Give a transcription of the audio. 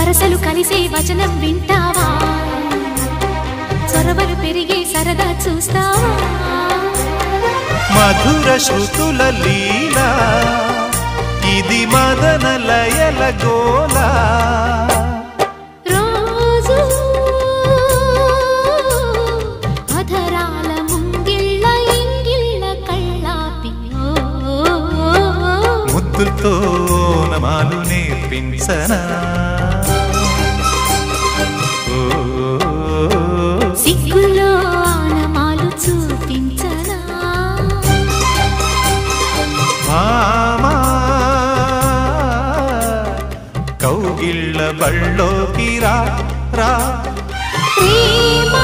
వరసలు కలిసే వచనం వింటావా చొరవలు పెరిగే సరదా చూస్తావా మధుర శృతుల లీలా ఇది మదన లయల గోలా రోజు అధరాల ముంగిళ్ళ ఇంగిళ్ళ కళ్ళాపి ముద్దులతో నమాలు నేర్పించనా సిగ్గులో ఆనమాలు చూపించనా మామా కౌగిళ్ళ బళ్ళోకి రా రా ప్రేమ